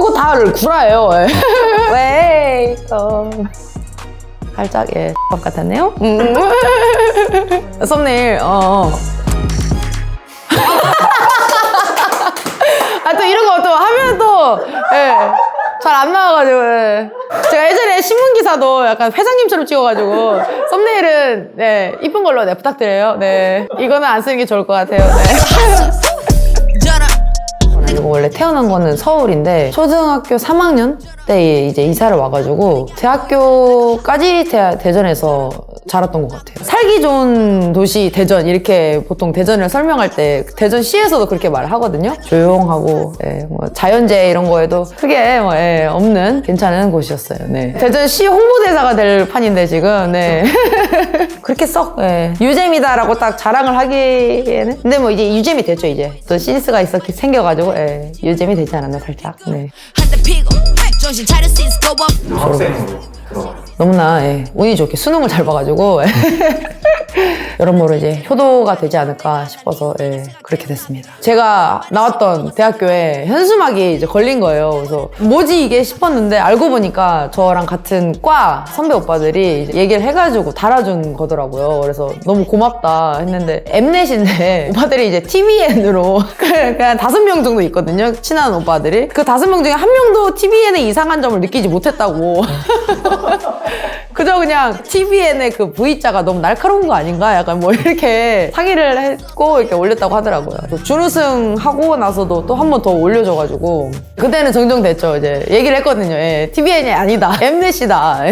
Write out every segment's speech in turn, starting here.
속옷 다 구라예요. 왜? 살짝 X 같았네요. 썸네일. 또 이런 거 또 하면 또 잘 안 나와가지고 제가 예전에 신문기사도 약간 회장님처럼 찍어가지고 썸네일은 이쁜 걸로 부탁드려요. 이거는 안 쓰는 게 좋을 것 같아요. 그리고 원래 태어난 거는 서울인데 초등학교 3학년 때 이제 이사를 와가지고 대학교까지 대전에서 자랐던 것 같아요. 살기 좋은 도시 대전, 이렇게 보통 대전을 설명할 때 대전시에서도 그렇게 말을 하거든요. 조용하고 뭐 자연재해 이런 거에도 크게 없는 괜찮은 곳이었어요. 대전시 홍보대사가 될 판인데 지금 그렇게 썩 유잼이다라고 딱 자랑을 하기에는, 근데 뭐 이제 유잼이 됐죠. 이제 또 신스가 생겨가지고 유잼이 되지 않았나 살짝. 학생으로 들어가요. 너무나 운이 좋게 수능을 잘 봐가지고 여러모로 이제 효도가 되지 않을까 싶어서 그렇게 됐습니다. 제가 나왔던 대학교에 현수막이 이제 걸린 거예요. 그래서 뭐지 이게 싶었는데 알고 보니까 저랑 같은 과 선배 오빠들이 이제 얘기를 해가지고 달아준 거더라고요. 그래서 너무 고맙다 했는데 엠넷인데 오빠들이 이제 TVN으로 그냥 5명 정도 있거든요. 친한 오빠들이. 그 5명 중에 한 명도 TVN의 이상한 점을 느끼지 못했다고. 그저 그냥 TVN의 그 V자가 너무 날카로운 거 아닌가? 약간 뭐 이렇게 상의를 했고 이렇게 올렸다고 하더라고요. 준우승 하고 나서도 또 한 번 더 올려줘가지고 그때는 정정됐죠. 이제 얘기를 했거든요. TVN이 아니다. 엠넷이다.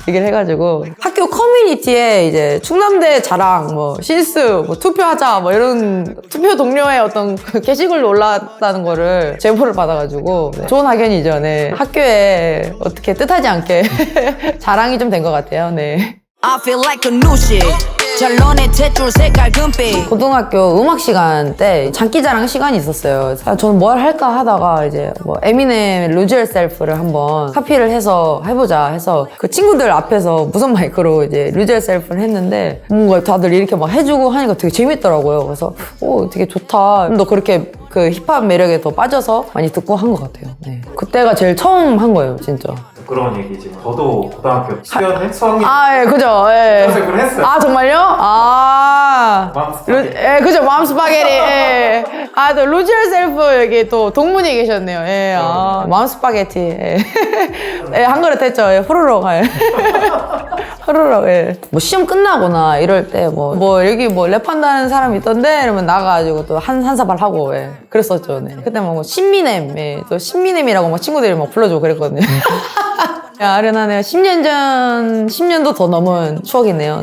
얘기를 해가지고 학교 커뮤니티에 이제 충남대 자랑, 뭐 실수, 뭐 투표하자, 뭐 이런 투표 동료의 어떤 그 게시글로 올라왔다는 거를 제보를 받아가지고 좋은 학연이죠. 학교에 어떻게 뜻하지 않게 자랑이 좀 된 것 같아요. I feel like a new shit. 잘론의 탯줄 색깔 금빛. 고등학교 음악 시간 때 장기자랑 시간이 있었어요. 저는 뭘 할까 하다가 이제 뭐 에미넴 Lose Yourself를 한번 카피를 해서 해보자 해서 그 친구들 앞에서 무선 마이크로 이제 Lose Yourself를 했는데 뭔가 다들 이렇게 막 해주고 하니까 되게 재밌더라고요. 그래서 되게 좋다. 좀 더 그렇게 그 힙합 매력에 더 빠져서 많이 듣고 한 것 같아요. 그때가 제일 처음 한 거예요, 진짜. 부끄러운 얘기지만 저도 고등학교 수련회 수학년 그죠. 그걸 했어요. 정말요? 맘스파게티. 그죠. 맘스파게티. 또 루즈 셀프 여기 또 동문이 계셨네요. 맘스파게티. 한 그릇 했죠. 호로록. 호로록. 뭐 시험 끝나거나 이럴 때 뭐 여기 뭐 랩한다는 사람이 있던데 이러면 나가가지고 또 한 사발 하고 그랬었죠. 그때 뭐 신미넴, 또 신미넴이라고 막 친구들이 막 불러주고 그랬거든요. 아련하네요. 10년 전, 10년도 더 넘은 추억이네요.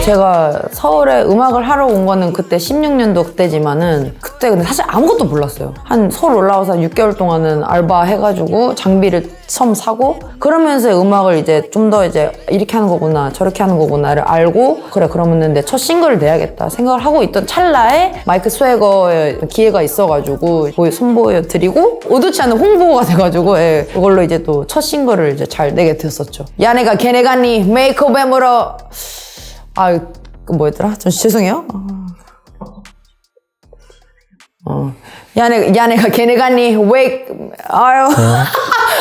제가 서울에 음악을 하러 온 거는 그때 16년도 그때지만은 그때 근데 사실 아무것도 몰랐어요. 서울 올라와서 6개월 동안은 알바 해가지고 장비를 처음 사고 그러면서 음악을 이제 좀 더 이제 이렇게 하는 거구나 저렇게 하는 거구나를 알고 그러면은 내 첫 싱글을 내야겠다 생각을 하고 있던 찰나에 마이크 스웨거의 기회가 있어가지고 선보여드리고 의도치 않은 홍보가 돼가지고 그걸로 이제 또 첫 싱글을 이제 잘 내게 됐었죠. 야네가 걔네가니 메이크업에 물어 그 뭐였더라? 좀 죄송해요. 야네가 걔네가니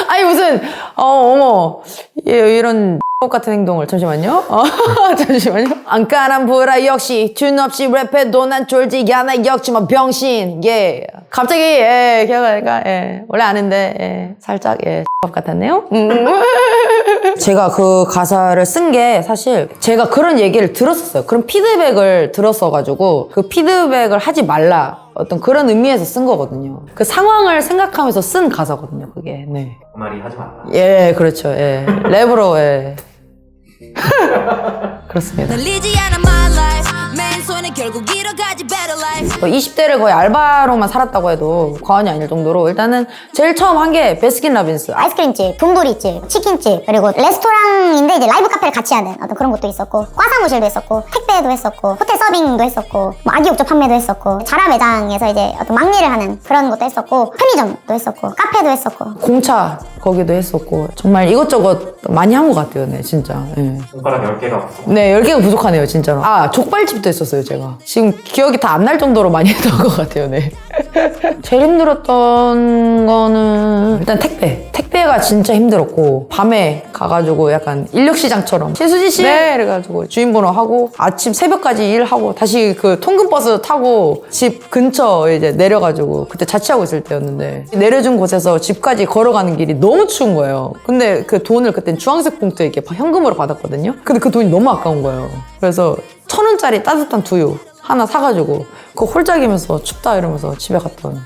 아니 무슨 어머 이런 같은 행동을 잠시만요. 안까란 브라 역시 튠 없이 랩해도 난 쫄지 않아 역시만 병신. 갑자기 걔가 원래 아는데 살짝 같았네요. 제가 그 가사를 쓴 게 사실 제가 그런 얘기를 들었었어요. 그런 피드백을 들었어가지고 그 피드백을 하지 말라 어떤 그런 의미에서 쓴 거거든요. 그 상황을 생각하면서 쓴 가사거든요. 그게. 그 말이 하지 말라. 그렇죠. 랩으로 그렇습니다. 20대를 거의 알바로만 살았다고 해도 과언이 아닐 정도로 일단은 제일 처음 한 게 베스킨라빈스 아이스크림집, 돈보리집, 치킨집, 그리고 레스토랑인데 이제 라이브 카페를 같이 하는 어떤 그런 것도 있었고 과사무실도 했었고 택배도 했었고 호텔 서빙도 했었고 뭐 아기 욕조 판매도 했었고 자라 매장에서 이제 어떤 막일을 하는 그런 것도 했었고 편의점도 했었고 카페도 했었고 공차 거기도 했었고 정말 이것저것 많이 한 것 같아요. 진짜. 손가락 10개가 부족. 10개가 부족하네요 진짜로. 족발집도 했었어요 제가. 지금 기억이 다 안 날 정도로 많이 했던 것 같아요. 제일 힘들었던 거는 일단 택배가 진짜 힘들었고 밤에 가가지고 약간 인력시장처럼 신수지 씨 네 이래가지고 주인번호 하고 아침 새벽까지 일하고 다시 그 통근버스 타고 집 근처 이제 내려가지고 그때 자취하고 있을 때였는데 내려준 곳에서 집까지 걸어가는 길이 너무 추운 거예요. 근데 그 돈을 그땐 주황색 봉투에 이렇게 현금으로 받았거든요. 근데 그 돈이 너무 아까운 거예요. 그래서 1,000원짜리 따뜻한 두유 하나 사가지고 그거 홀짝이면서 춥다 이러면서 집에 갔던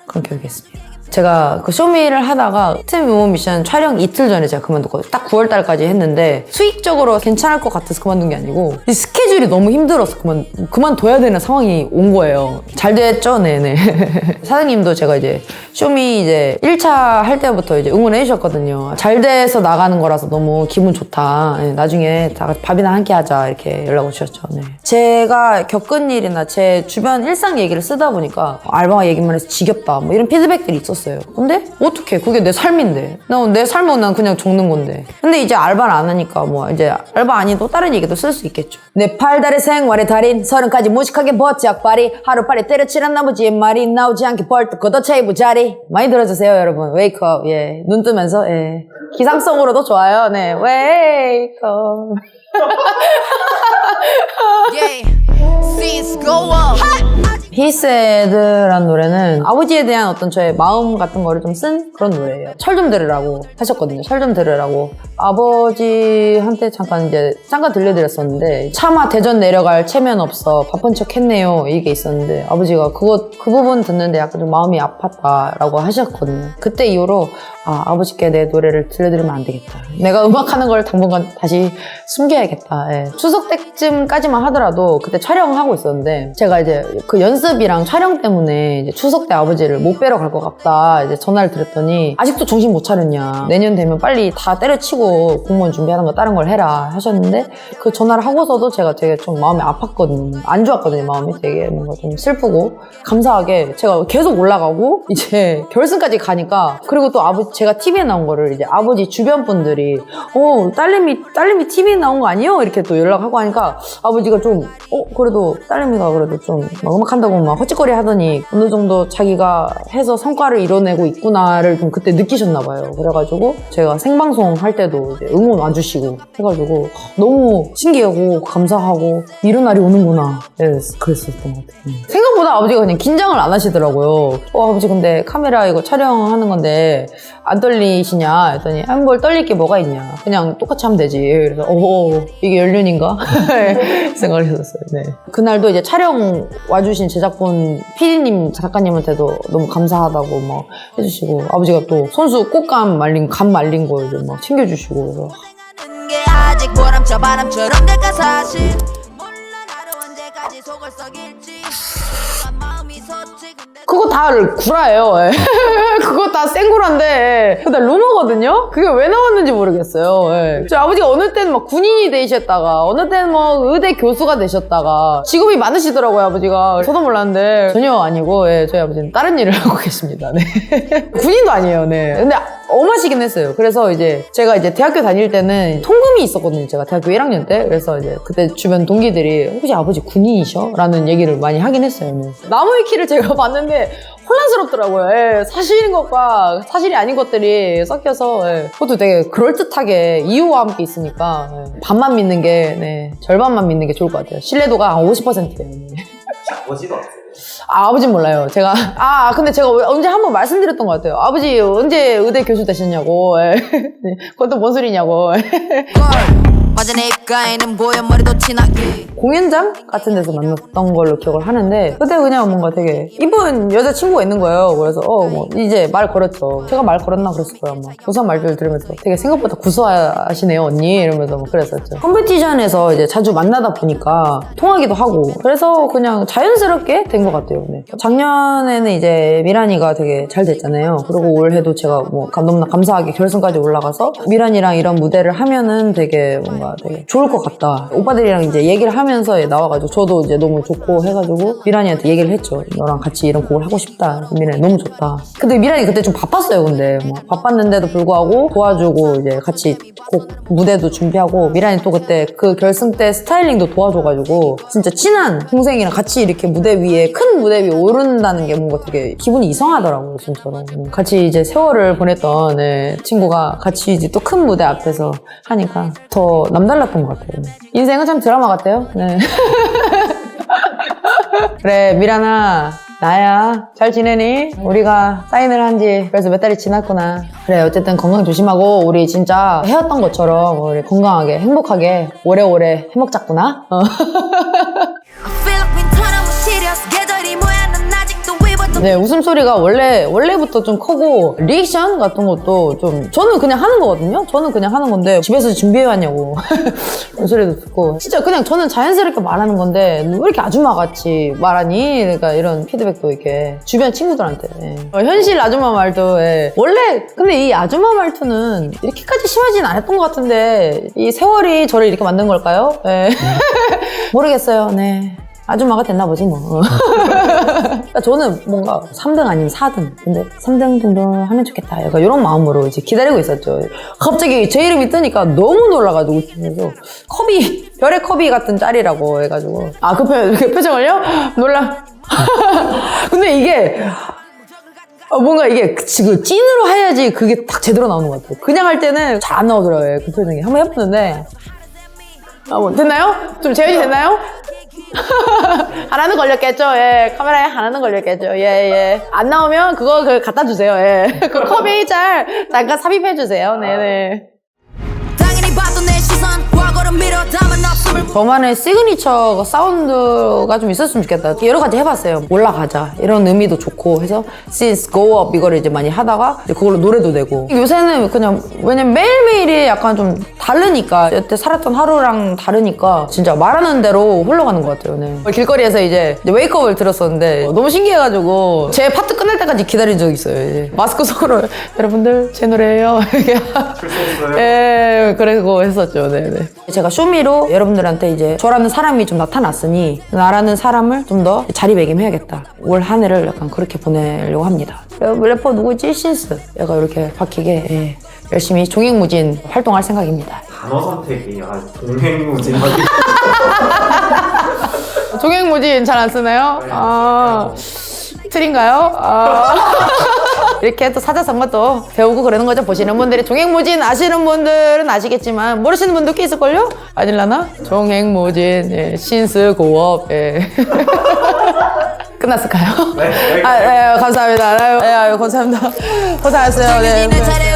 그런 기억이 있습니다. 제가 그 쇼미를 하다가 스텝 위먼 미션 촬영 이틀 전에 제가 그만뒀거든요. 딱 9월달까지 했는데 수익적으로 괜찮을 것 같아서 그만둔 게 아니고 이 스케줄이 너무 힘들어서 그만둬야 되는 상황이 온 거예요. 잘 됐죠? 네네. 사장님도 제가 이제 쇼미 이제 1차 할 때부터 이제 응원해 주셨거든요. 잘 돼서 나가는 거라서 너무 기분 좋다. 네, 나중에 다 같이 밥이나 함께 하자 이렇게 연락을 주셨죠. 네. 제가 겪은 일이나 제 주변 일상 얘기를 쓰다 보니까 알바 얘기만 해서 지겹다 뭐 이런 피드백들이 있었어요. 근데 어떡해 그게 내 삶인데 내 삶은 난 그냥 적는 건데 근데 이제 알바를 안 하니까 뭐 이제 알바 아니도 다른 얘기도 쓸 수 있겠죠. 내 팔다리 생활의 달인 30까지 무식하게 버티 악발이 하루빨리 때려치는 나머지 옛말이 나오지 않게 벌떡 걷어 테이블 자리 많이 들어주세요 여러분. 웨이크업. 예. 눈 뜨면서 예. 기상성으로도 좋아요. 네. 웨이크업. Yeah, scenes go up. 히스헤드라는 노래는 아버지에 대한 어떤 저의 마음 같은 거를 좀 쓴 그런 노래예요. 철 좀 들으라고 하셨거든요. 철 좀 들으라고. 아버지한테 잠깐 들려드렸었는데 차마 대전 내려갈 체면 없어 바쁜 척 했네요. 이게 있었는데 아버지가 그 부분 듣는데 약간 좀 마음이 아팠다라고 하셨거든요. 그때 이후로 아버지께 내 노래를 들려드리면 안 되겠다. 내가 음악하는 걸 당분간 다시 숨겨야겠다. 예. 추석 때쯤까지만 하더라도 그때 촬영하고 있었는데 제가 이제 그 연습이랑 촬영 때문에 이제 추석 때 아버지를 못 뵈러 갈 것 같다 이제 전화를 드렸더니 아직도 정신 못 차렸냐. 내년 되면 빨리 다 때려치고 공무원 준비하는 거 다른 걸 해라 하셨는데 그 전화를 하고서도 제가 되게 좀 마음이 아팠거든요. 안 좋았거든요. 마음이 되게 뭔가 좀 슬프고 감사하게 제가 계속 올라가고 이제 결승까지 가니까 그리고 또 제가 TV에 나온 거를 이제 아버지 주변 분들이 딸내미 TV에 나온 거 아니에요? 이렇게 또 연락하고 하니까 아버지가 좀 그래도 딸내미가 그래도 좀 막 음악한다고 막 헛짓거리 하더니 어느 정도 자기가 해서 성과를 이뤄내고 있구나를 좀 그때 느끼셨나 봐요. 그래가지고 제가 생방송 할 때도 이제 응원 와주시고 해가지고 너무 신기하고 감사하고 이런 날이 오는구나. 네, 그랬었던 것 같아요. 생각보다 아버지가 그냥 긴장을 안 하시더라고요. 아버지 근데 카메라 이거 촬영하는 건데 안 떨리시냐 했더니 뭘 떨릴 게 뭐가 있냐 그냥 똑같이 하면 되지. 그래서 이게 연륜인가 생각을 했었어요. 네. 그날도 이제 촬영 와주신 제작본 PD님 작가님한테도 너무 감사하다고 막 해주시고 아버지가 또 손수 꽃감 말린 거 이제 막 챙겨주시고 그래서 게 아직 보람차 바람처럼 될까 사실 몰라 나도 언제까지 속을 썩일지 마음이 섰지 근데 그거 다 구라예요. 예. 그거 다 생구라인데 나 루머거든요? 그게 왜 나왔는지 모르겠어요. 예. 저 아버지가 어느 때는 막 군인이 되셨다가 어느 때는 뭐 의대 교수가 되셨다가 직업이 많으시더라고요. 아버지가 저도 몰랐는데 전혀 아니고 예, 저희 아버지는 다른 일을 하고 계십니다. 네. 군인도 아니에요. 네. 근데 엄하시긴 했어요. 그래서 이제 제가 이제 대학교 다닐 때는 통금이 있었거든요. 제가 대학교 1학년 때. 그래서 이제 그때 주변 동기들이 혹시 아버지 군인이셔? 라는 얘기를 많이 하긴 했어요. 네. 나무위키를 제가 봤는데 혼란스럽더라고요. 예, 사실인 것과 사실이 아닌 것들이 섞여서 그것도 되게 그럴듯하게 이유와 함께 있으니까 반만 믿는 게 절반만 믿는 게 좋을 것 같아요. 신뢰도가 한 50%예요. 아버지도 없어요. 아버지는 몰라요. 제가 근데 제가 언제 한번 말씀드렸던 것 같아요. 아버지 언제 의대 교수 되셨냐고. 그것도 뭔 소리냐고. 맞아 내 입가에는 보여 머리도 진하게 공연장 같은 데서 만났던 걸로 기억을 하는데 그때 그냥 뭔가 되게 이쁜 여자친구가 있는 거예요. 그래서 뭐 이제 말 걸었죠. 제가 말 걸었나 그랬을 거예요. 막 고소한 말들을 들으면서 되게 생각보다 구수하시네요 언니 이러면서 막 그랬었죠. 컴피티션에서 이제 자주 만나다 보니까 통하기도 하고 그래서 그냥 자연스럽게 된 것 같아요. 네. 작년에는 이제 미란이가 되게 잘 됐잖아요. 그리고 올해도 제가 뭐 너무나 감사하게 결승까지 올라가서 미란이랑 이런 무대를 하면은 되게 뭔가 뭔가 되게 좋을 것 같다. 오빠들이랑 이제 얘기를 하면서 나와가지고 저도 이제 너무 좋고 해가지고 미란이한테 얘기를 했죠. 너랑 같이 이런 곡을 하고 싶다. 미란이 너무 좋다. 근데 미란이 그때 좀 바빴어요. 근데 뭐 바빴는데도 불구하고 도와주고 이제 같이 곡 무대도 준비하고 미란이 또 그때 그 결승 때 스타일링도 도와줘가지고 진짜 친한 동생이랑 같이 이렇게 무대 위에 큰 무대 위에 오른다는 게 뭔가 되게 기분이 이상하더라고요. 진짜로. 같이 이제 세월을 보냈던 친구가 같이 이제 또 큰 무대 앞에서 하니까 더 남달랐던 것 같아요. 인생은 참 드라마 같아요. 네. 그래 미란아 나야 잘 지내니? 우리가 사인을 한 지 벌써 몇 달이 지났구나. 그래 어쨌든 건강 조심하고 우리 진짜 해왔던 것처럼 우리 건강하게 행복하게 오래오래 해먹자꾸나. I feel like we turn up serious 계절이 뭐야 난 아직도 위버도 네, 웃음소리가 원래부터 좀 크고, 리액션 같은 것도 좀, 저는 그냥 하는 거거든요? 저는 그냥 하는 건데, 집에서 준비해왔냐고. 그런 소리도 듣고. 진짜 그냥 저는 자연스럽게 말하는 건데, 왜 이렇게 아줌마 같이 말하니? 그러니까 이런 피드백도 이렇게, 주변 친구들한테. 현실 아줌마 말도, 원래, 근데 이 아줌마 말투는 이렇게까지 심하진 않았던 것 같은데, 이 세월이 저를 이렇게 만든 걸까요? 모르겠어요, 네. 아줌마가 됐나 보지 뭐. 그러니까 저는 뭔가 3등 아니면 4등. 근데 3등 정도 하면 좋겠다. 약간 이런 마음으로 이제 기다리고 있었죠. 갑자기 제 이름이 뜨니까 너무 놀라가지고 그래서 컵이 별의 컵이 같은 짤이라고 해가지고 그 표정을요? 놀라. 근데 이게 뭔가 이게 지금 찐으로 해야지 그게 딱 제대로 나오는 것 같아요. 그냥 할 때는 잘 안 나오더라고요. 그 표정이. 한번 해봤는데 뭐 됐나요? 좀 재현이 됐나요? 하나는 걸렸겠죠. 예. 카메라에 하나는 걸렸겠죠. 예. 안 나오면 그거 갖다 주세요. 예. 그 컵이 잠깐 삽입해 주세요. 네네. 당연히 봐도 내 시선 과거로 밀어 담은 없음을 저만의 시그니처 사운드가 좀 있었으면 좋겠다. 여러 가지 해봤어요. 올라가자 이런 의미도 좋고 해서 Since Go Up 이거를 이제 많이 하다가 이제 그걸로 노래도 내고. 요새는 그냥 왜냐면 매일매일이 약간 좀 다르니까 여태 살았던 하루랑 다르니까 진짜 말하는 대로 흘러가는 것 같아요. 네. 길거리에서 이제 웨이크업을 들었었는데 너무 신기해가지고 제 파트 끝날 때까지 기다린 적 있어요. 이제 마스크 속으로 여러분들 제 노래예요. 출세했어요? 예, 그러고 했었죠. 네네. 제가 쇼미로 여러분들한테 이제 저라는 사람이 좀 나타났으니 나라는 사람을 좀 더 자리매김해야겠다. 올 한 해를 약간 그렇게 보내려고 합니다. 래퍼 누구지? 신스. 약간 이렇게 박히게 열심히 종횡무진 활동할 생각입니다. 단어 선택이 동행무진하게. 종횡무진 잘 안 쓰나요? 틀인가요? 이렇게 또 사자성어 또 배우고 그러는 거죠. 보시는 분들이 종횡무진 아시는 분들은 아시겠지만 모르시는 분도 꽤 있을걸요? 아닐라나? 종횡무진 신스 고업 끝났을까요? 네. 감사합니다. 감사합니다. 고생하셨어요. 네. 정해지는 차례